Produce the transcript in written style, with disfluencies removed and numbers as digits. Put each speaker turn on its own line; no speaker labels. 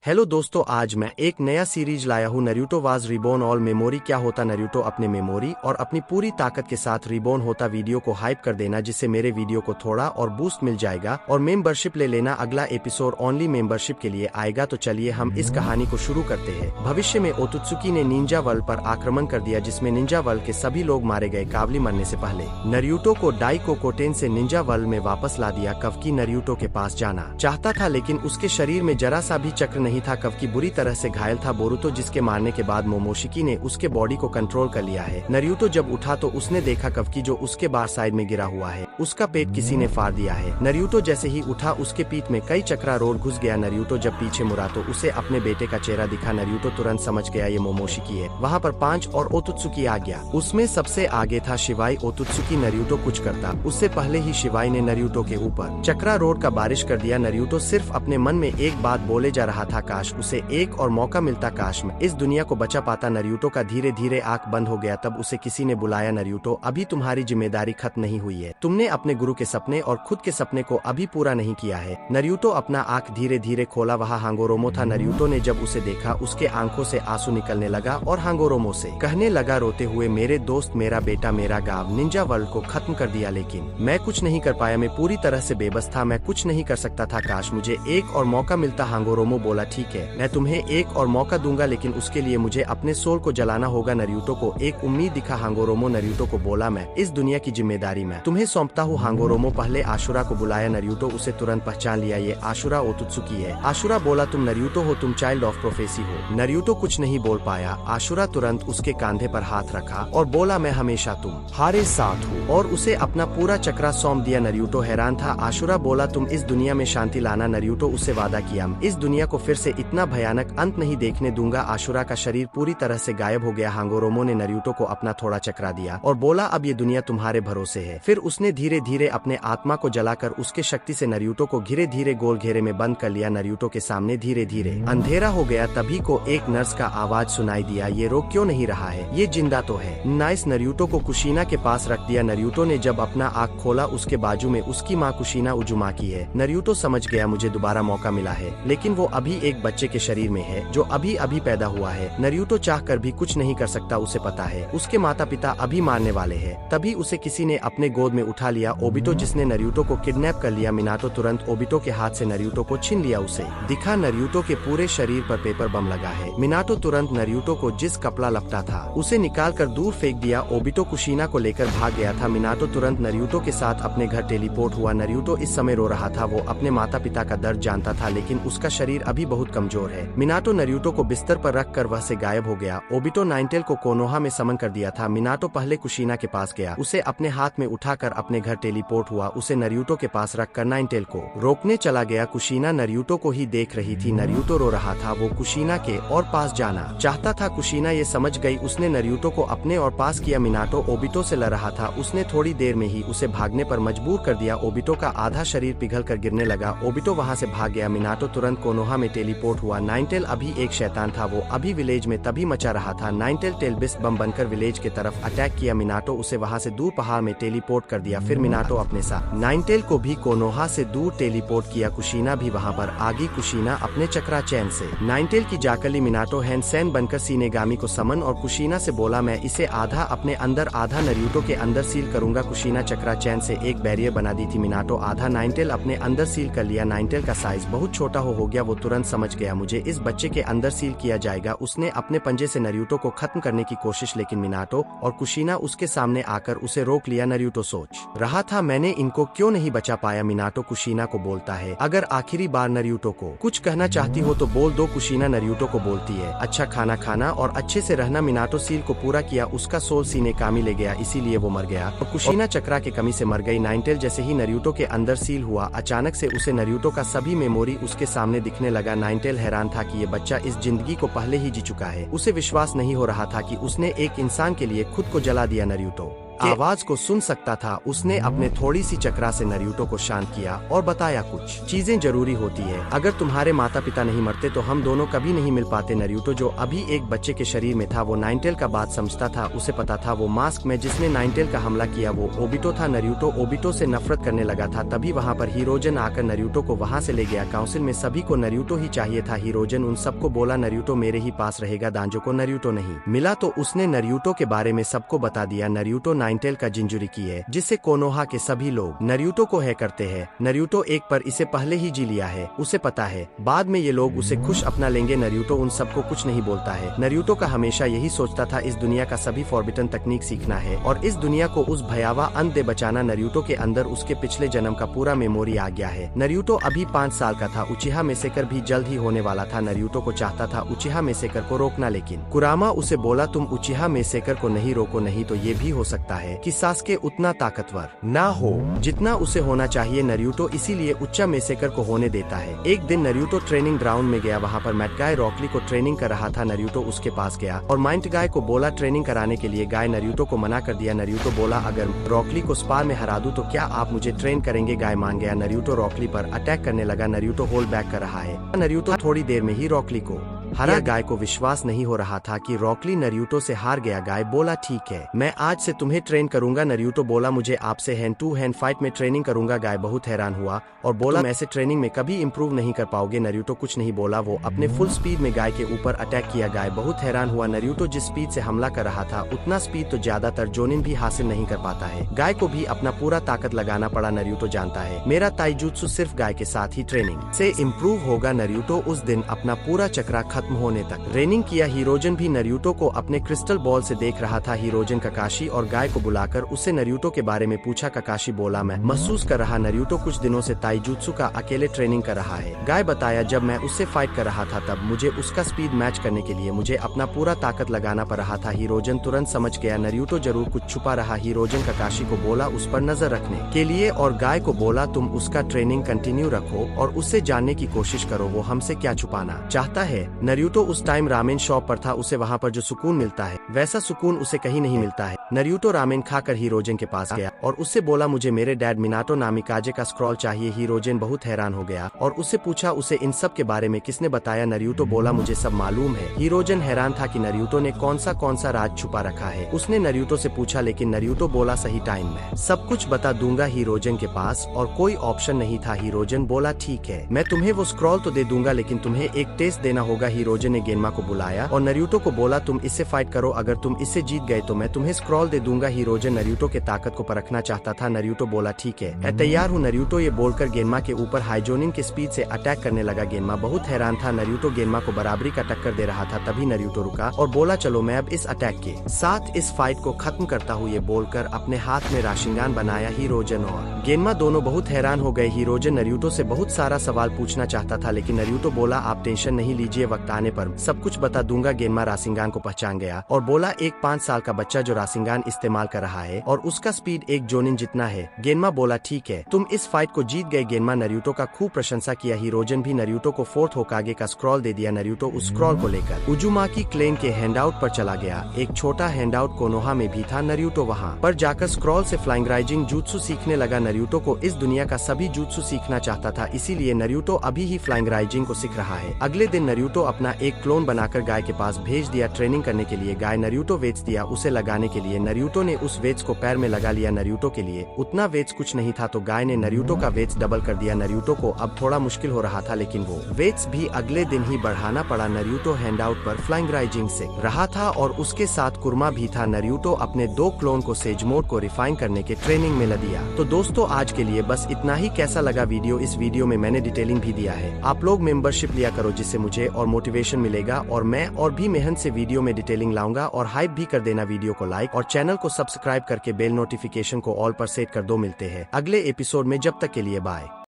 Hello दोस्तों, आज मैं एक नया सीरीज लाया हूँ Naruto was reborn all memory. क्या होता नारुतो अपने मेमोरी और अपनी पूरी ताकत के साथ रिबॉर्न होता। वीडियो को हाइप कर देना जिससे मेरे वीडियो को थोड़ा और बूस्ट मिल जाएगा और मेंबरशिप ले लेना। अगला एपिसोड ओनली मेंबरशिप के लिए आएगा। तो चलिए हम इस कहानी को शुरू करते हैं। भविष्य में ओत्सुकी ने निंजा वर्ल्ड पर आक्रमण कर दिया जिसमें निंजा वर्ल्ड के सभी लोग मारे गए। कावली मरने से पहले नारुतो को डाइकोकोटेन से निंजा वर्ल्ड में वापस ला दिया। कवकी नारुतो के पास जाना चाहता था लेकिन उसके शरीर में जरा सा भी चक्र नहीं था। कवकी बुरी तरह से घायल था। बोरुतो जिसके मारने के बाद मोमोशिकी ने उसके बॉडी को कंट्रोल कर लिया है। नारुतो जब उठा तो उसने देखा कवकी जो उसके बार साइड में गिरा हुआ है उसका पेट किसी ने फाड़ दिया है। नारुतो जैसे ही उठा उसके पीठ में कई चक्रा रोड घुस गया। नारुतो जब पीछे मुड़ा तो उसे अपने बेटे का चेहरा दिखा। नारुतो तुरंत समझ गया ये मोमोशिकी है। वहाँ पर 5 और ओत्सुकी आ गया। उसमें सबसे आगे था शिवाई। ओत्सुकी नारुतो कुछ करता उससे पहले ही शिवाई ने नारुतो के ऊपर चक्रा रोड का बारिश कर दिया। नारुतो सिर्फ अपने मन में एक बात बोले जा रहा था, काश उसे एक और मौका मिलता, काश मैं इस दुनिया को बचा पाता। नारुतो का धीरे धीरे आंख बंद हो गया। तब उसे किसी ने बुलाया, नारुतो अभी तुम्हारी जिम्मेदारी खत्म नहीं हुई है। तुमने अपने गुरु के सपने और खुद के सपने को अभी पूरा नहीं किया है। नारुतो अपना आंख धीरे धीरे खोला। वहाँ हांगोरोमो था। नारुतो ने जब उसे देखा उसके आंखों से आंसू निकलने लगा और हांगोरोमो से कहने लगा रोते हुए, मेरे दोस्त, मेरा बेटा, मेरा गांव निंजा वर्ल्ड को खत्म कर दिया लेकिन मैं कुछ नहीं कर पाया। मैं पूरी तरह से बेबस था। मैं कुछ नहीं कर सकता था। काश मुझे एक और मौका मिलता। हांगोरोमो बोला, ठीक है, मैं तुम्हें एक और मौका दूंगा लेकिन उसके लिए मुझे अपने सोल को जलाना होगा। नारुतो को एक उम्मीद दिखा। हांगोरोमो नारुतो को बोला, मैं इस दुनिया की जिम्मेदारी मैं तुम्हें सौंपता हूँ। हांगोरोमो पहले आशुरा को बुलाया। नारुतो उसे तुरंत पहचान लिया। ये आशुरा ओत्सुकी है। आशुरा बोला, तुम नारुतो हो, तुम चाइल्ड ऑफ प्रोफेसी हो। नारुतो कुछ नहीं बोल पाया। आशुरा तुरंत उसके कंधे पर हाथ रखा और बोला, मैं हमेशा तुम्हारे साथ हूँ, और उसे अपना पूरा चक्रा सौंप दिया। नारुतो हैरान था। आशुरा बोला, तुम इस दुनिया में शांति लाना। नारुतो उससे वादा किया, इस दुनिया को फिर से इतना भयानक अंत नहीं देखने दूंगा। आशुरा का शरीर पूरी तरह से गायब हो गया। हांगोरोमो ने नारुतो को अपना थोड़ा चक्रा दिया और बोला, अब ये दुनिया तुम्हारे भरोसे है। फिर उसने धीरे धीरे अपने आत्मा को जलाकर उसके शक्ति से नारुतो को धीरे धीरे गोल घेरे में बंद कर लिया। नारुतो के सामने धीरे धीरे अंधेरा हो गया। तभी को एक नर्स का आवाज सुनाई दिया, ये रो क्यों नहीं रहा है, ये जिंदा तो है। नाइस। नारुतो को कुशीना के पास रख दिया। नारुतो ने जब अपना आँख खोला उसके बाजू में उसकी माँ कुशीना उजुमाकी है। नारुतो समझ गया मुझे दोबारा मौका मिला है लेकिन वो अभी एक बच्चे के शरीर में है जो अभी अभी पैदा हुआ है। नारुतो चाहकर भी कुछ नहीं कर सकता। उसे पता है उसके माता पिता अभी मारने वाले हैं। तभी उसे किसी ने अपने गोद में उठा लिया। ओबितो जिसने नारुतो को किडनैप कर लिया। मिनातो तुरंत ओबितो के हाथ से नारुतो को छीन लिया। उसे दिखा नारुतो के पूरे शरीर पर पेपर बम लगा है। मिनातो तुरंत नारुतो को जिस कपड़ा लपटा था उसे निकाल कर दूर फेंक दिया। ओबितो कुशीना को लेकर भाग गया था। मिनातो तुरंत नारुतो के साथ अपने घर टेलीपोर्ट हुआ। नारुतो इस समय रो रहा था। वो अपने माता पिता का दर्द जानता था लेकिन उसका शरीर अभी बहुत कमजोर है। मिनातो नारुतो को बिस्तर पर रख कर वह से गायब हो गया। ओबितो नाइनटेल को कोनोहा में समन कर दिया था। मिनातो पहले कुशीना के पास गया, उसे अपने हाथ में उठाकर अपने घर टेलीपोर्ट हुआ। उसे नारुतो के पास रखकर नाइनटेल को रोकने चला गया। कुशीना नारुतो को ही देख रही थी। नारुतो रो रहा था। वो कुशीना के और पास जाना चाहता था। कुशीना ये समझ गई। उसने नारुतो को अपने और पास किया। मिनातो ओबितो से लड़ रहा था। उसने थोड़ी देर में ही उसे भागने पर मजबूर कर दिया। ओबितो का आधा शरीर पिघल कर गिरने लगा। ओबितो वहाँ से भाग गया। मिनातो तुरंत कोनोहा में टेलीपोर्ट हुआ। नाइनटेल अभी एक शैतान था। वो अभी विलेज में तभी मचा रहा था। नाइनटेल टेलबिस बम बनकर विलेज के तरफ अटैक किया। मिनातो उसे वहाँ से दूर पहाड़ में टेलीपोर्ट कर दिया। फिर मिनातो अपने साथ नाइनटेल को भी कोनोहा से दूर टेलीपोर्ट किया। कुशीना भी वहाँ पर आ गई। कुशीना अपने चक्रा चैन से नाइनटेल की जाकली मिनातो हैंडसेन बनकर सीनेगामी को समन और कुशीना से बोला, मैं इसे आधा अपने अंदर आधा नारुतो के अंदर सील करूंगा। कुशीना चक्रा चैन से एक बैरियर बना दी थी। मिनातो आधा नाइनटेल अपने अंदर सील कर लिया। नाइनटेल का साइज बहुत छोटा हो गया। वो तुरंत समझ गया मुझे इस बच्चे के अंदर सील किया जाएगा। उसने अपने पंजे से नारुतो को खत्म करने की कोशिश लेकिन मिनातो और कुशीना उसके सामने आकर उसे रोक लिया। नारुतो सोच रहा था मैंने इनको क्यों नहीं बचा पाया। मिनातो कुशीना को बोलता है, अगर आखिरी बार नारुतो को कुछ कहना चाहती हो तो बोल दो। कुशीना नारुतो को बोलती है, अच्छा खाना खाना और अच्छे से रहना। मिनातो सील को पूरा किया। उसका सोल सीनेगामी ले गया इसीलिए वो मर गया और कुशीना चक्रा के कमी से मर गई। नाइनटेल जैसे ही नारुतो के अंदर सील हुआ अचानक से उसे नारुतो का सभी मेमोरी उसके सामने दिखने लगा। नाइनटेल हैरान था कि ये बच्चा इस जिंदगी को पहले ही जी चुका है। उसे विश्वास नहीं हो रहा था कि उसने एक इंसान के लिए खुद को जला दिया। नारुतो के आवाज को सुन सकता था। उसने अपने थोड़ी सी चक्रा से नरूटो को शांत किया और बताया कुछ चीजें जरूरी होती है। अगर तुम्हारे माता पिता नहीं मरते तो हम दोनों कभी नहीं मिल पाते। नरूटो जो अभी एक बच्चे के शरीर में था वो नाइनटेल का बात समझता था। उसे पता था वो मास्क में जिसने नाइनटेल का हमला किया वो ओबिटो था। नरूटो ओबिटो से नफरत करने लगा था। तभी वहाँ पर हिरोजन आकर नरूटो को वहाँ से ले गया। काउंसिल में सभी को नरूटो ही चाहिए था। हिरोजन उन सबको बोला नरूटो मेरे ही पास रहेगा। दांजो को नरूटो नहीं मिला तो उसने नरूटो के बारे में सबको बता दिया। नरूटो नाइनटेल का जिंजुरिकी है जिसे कोनोहा के सभी लोग नरूटो को है करते हैं। नरूटो एक पर इसे पहले ही जी लिया है। उसे पता है बाद में ये लोग उसे खुश अपना लेंगे। नरूटो उन सबको कुछ नहीं बोलता है। नरूटो का हमेशा यही सोचता था इस दुनिया का सभी फॉरबिडन तकनीक सीखना है और इस दुनिया को उस भयावह अंत से बचाना। नरूटो के अंदर उसके पिछले जन्म का पूरा मेमोरी आ गया है। नरूटो अभी 5 साल का था। उचिहा मेसेकर भी जल्द ही होने वाला था। नरूटो को चाहता था उचिहा मेसेकर को रोकना, लेकिन कुरामा उसे बोला तुम उचिहा मेसेकर को नहीं रोको, नहीं तो ये भी हो सकता है कि सासके उतना ताकतवर ना हो जितना उसे होना चाहिए। नरूटो इसीलिए उच्चा मेसेकर को होने देता है। एक दिन नरूटो ट्रेनिंग ग्राउंड में गया। वहाँ पर मैट गाय रॉकली को ट्रेनिंग कर रहा था। नरूटो उसके पास गया और माइंट गाय को बोला ट्रेनिंग कराने के लिए। गाय नरूटो को मना कर दिया। नरूटो बोला अगर रॉकली को स्पार में हरा दूं तो क्या आप मुझे ट्रेन करेंगे? गाय मान गया। नरूटो रॉकली पर अटैक करने लगा। नरूटो होल्ड बैक कर रहा है। नरूटो थोड़ी देर में ही रॉकली को हरा। गाय को विश्वास नहीं हो रहा था कि रॉकली नरूटो से हार गया। गाय बोला ठीक है मैं आज से तुम्हें ट्रेन करूंगा। नरूटो बोला मुझे आपसे हैंड टू हैंड फाइट में ट्रेनिंग करूंगा। गाय बहुत हैरान हुआ और बोला मैं ऐसे ट्रेनिंग में कभी इंप्रूव नहीं कर पाओगे। नरूटो कुछ नहीं बोला। वो अपने फुल स्पीड में गाय के ऊपर अटैक किया। गाय बहुत हैरान हुआ। नरूटो जिस स्पीड से हमला कर रहा था उतना स्पीड तो ज्यादातर जोनिन भी हासिल नहीं कर पाता है। गाय को भी अपना पूरा ताकत लगाना पड़ा। नरूटो जानता है मेरा ताइजुत्सु सिर्फ गाय के साथ ही ट्रेनिंग से इम्प्रूव होगा। नरूटो उस दिन अपना पूरा चक्रा खत्म होने तक ट्रेनिंग किया। हिरोजन भी नरूटो को अपने क्रिस्टल बॉल से देख रहा था। हिरोजन काकाशी और गाय को बुलाकर उससे नरूटो के बारे में पूछा। काकाशी बोला मैं महसूस कर रहा नरूटो कुछ दिनों से ताइजुत्सु का अकेले ट्रेनिंग कर रहा है। गाय बताया जब मैं उससे फाइट कर रहा था तब मुझे उसका स्पीड मैच करने के लिए मुझे अपना पूरा ताकत लगाना पड़ रहा था। हिरोजन तुरंत समझ गया नरूटो जरूर कुछ छुपा रहा। हिरोजन काकाशी को बोला उस पर नजर रखने के लिए और गाय को बोला तुम उसका ट्रेनिंग कंटिन्यू रखो और उससे जानने की कोशिश करो वो हमसे क्या छुपाना चाहता है। नरूटो उस टाइम रामेन शॉप पर था। उसे वहाँ पर जो सुकून मिलता है वैसा सुकून उसे कहीं नहीं मिलता है। नरूटो रामेन खाकर हिरोजन के पास गया और उससे बोला मुझे मेरे डैड मिनाटो नामिकाजे का स्क्रॉल चाहिए। हिरोजन बहुत हैरान हो गया और उससे पूछा उसे इन सब के बारे में किसने बताया। नरूटो बोला मुझे सब मालूम है। हिरोजन हैरान था कि नरूटो ने कौन सा राज छुपा रखा है। उसने नरूटो से पूछा लेकिन नरूटो बोला सही टाइम में सब कुछ बता दूंगा। हिरोजन के पास और कोई ऑप्शन नहीं था। हिरोजन बोला ठीक है मैं तुम्हें वो स्क्रॉल तो दे दूंगा लेकिन तुम्हें एक टेस्ट देना होगा। हिरोजन ने गेनमा को बुलाया और नरूटो को बोला तुम इससे फाइट करो, अगर तुम इससे जीत गए तो मैं तुम्हें स्क्रॉल दे दूंगा। हिरोजन नरूटो के ताकत को परखना चाहता था। नरूटो बोला ठीक है मैं तैयार हूँ। नरूटो ये बोलकर गेनमा के ऊपर हाइजोनिन के स्पीड से अटैक करने लगा। गेनमा बहुत हैरान था। नरूटो गेनमा को बराबरी का टक्कर दे रहा था। तभी नरूटो रुका और बोला चलो मैं अब इस अटैक के साथ इस फाइट को खत्म करता हूँ। ये बोलकर अपने हाथ में राशिंगान बनाया। हिरोजन और गेनमा दोनों बहुत हैरान हो गए। हिरोजन नरूटो से बहुत सारा सवाल पूछना चाहता था लेकिन नरूटो बोला आप टेंशन नहीं लीजिए वक्त आने पर सब कुछ बता दूंगा। गेनमा राशिंगान को पहचान गया और बोला एक 5 साल का बच्चा जो राशिंगान इस्तेमाल कर रहा है और उसका स्पीड एक जोनिन जितना है। गेनमा बोला ठीक है तुम इस फाइट को जीत गए। गेनमा नरूटो का खूब प्रशंसा किया। हिरोजन भी नरूटो को 4th होकागे का स्क्रॉल दे दिया। नरूटो उस स्क्रॉल को लेकर उजुमाकी क्लेन के हैंडआउट पर चला गया। एक छोटा हैंडआउट कोनोहा में भी था। नरूटो वहाँ पर जाकर स्क्रॉल से फ्लाइंग राइजिंग जूत्सु सीखने लगा। नरूटो को इस दुनिया का सभी जूत्सु सीखना चाहता था इसीलिए नरूटो अभी ही फ्लाइंग राइजिंग को सीख रहा है। अगले दिन नरूटो अपना एक क्लोन बनाकर गाय के पास भेज दिया ट्रेनिंग करने के लिए। गाय नरूटो वेट्स दिया उसे लगाने के लिए। नरूटो ने उस वेट्स को पैर में लगा लिया। नरूटो के लिए उतना वेट्स कुछ नहीं था तो गाय ने नरूटो का वेट्स डबल कर दिया। नरूटो को अब थोड़ा मुश्किल हो रहा था लेकिन वो वेट्स भी अगले दिन ही बढ़ाना पड़ा। नरूटो हैंडआउट पर फ्लाइंग राइजिंग से रहा था और उसके साथ कुरमा भी था। नरूटो अपने 2 क्लोन को सेज मोड को रिफाइन करने के ट्रेनिंग में लग दिया। तो दोस्तों आज के लिए बस इतना ही। कैसा लगा वीडियो? इस वीडियो में मैंने डिटेलिंग भी दिया है। आप लोग मेंबरशिप लिया करो जिससे मुझे और मोटिवेशन मिलेगा और मैं और भी मेहनत से वीडियो में डिटेलिंग लाऊंगा। और हाइप भी कर देना वीडियो को लाइक और चैनल को सब्सक्राइब करके बेल नोटिफिकेशन को ऑल पर सेट कर दो। मिलते हैं अगले एपिसोड में, जब तक के लिए बाय।